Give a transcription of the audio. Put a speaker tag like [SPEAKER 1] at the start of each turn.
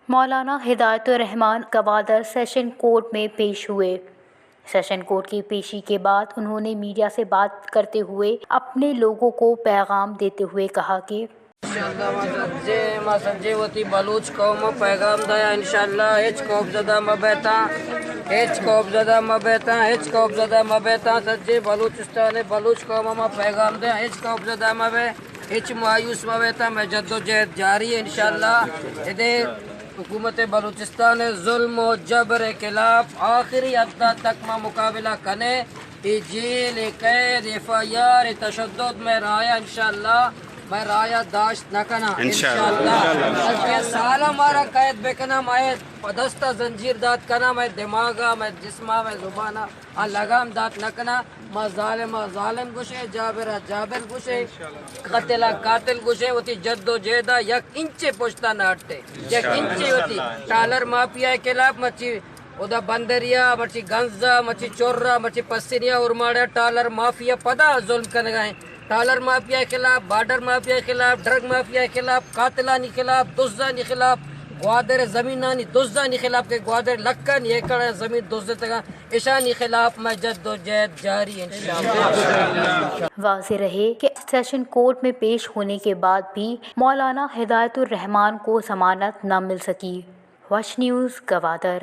[SPEAKER 1] مولانا ہدایت الرحمان Gwadar session court میں پیش ہوئے۔ سیشن کورٹ کی پیشی کے بعد انہوں نے میڈیا سے بات کرتے ہوئے اپنے لوگوں کو پیغام دیتے ہوئے کہا کہ
[SPEAKER 2] سجے وتی بلوچ قوم پیغام دیا انشاءاللہ ہچ خوف زدہ مبیتا سجے بلوچستان بلوچ قوم ما پیغام دیا ہچ خوف زدہ مبے ہچ مایوس مبیتا میں جد و جہد جاری ہے انشاءاللہ ادھر حکومت بلوچستان ظلم و جبر خلاف آخری حد تک میں مقابلہ کنے جیل قید FIR تشدد میں رایا انشاءاللہ میں رایا داشت نہ کنا انشاءاللہ سال ہمارا قید بکنا میں پدستہ زنجیر داد کنا میں دماغا میں جسمہ میں زبانہ لگام داد نہ کنا میں ظالم گوشے جابر گوشے قاتل گوشے ہوتی جد و جہدہ یک انچے پوچھتا نہ ہٹتے یک انچے ہوتی ٹالر مافیا کے خلاف مچی ادا بندریا مچی گنزا مچی چورا مچی پسینیا ارماڑا ٹالر مافیا پدا ظلم کرنے گئے ٹالر مافیا کے خلاف بارڈر مافیا کے خلاف ڈرگ مافیا کے خلاف قاتلانی خلاف دزدانی خلاف گوادر زمینانی دزدانی خلاف کے گوادر لکن یہ کڑا زمین دزد تگا ایشانی خلاف میں جد و جہد جاری انشاءاللہ۔
[SPEAKER 1] واضح رہے کہ سیشن کورٹ میں پیش ہونے کے بعد بھی مولانا ہدایت الرحمان کو ضمانت نہ مل سکی۔ Watch news Gwadar.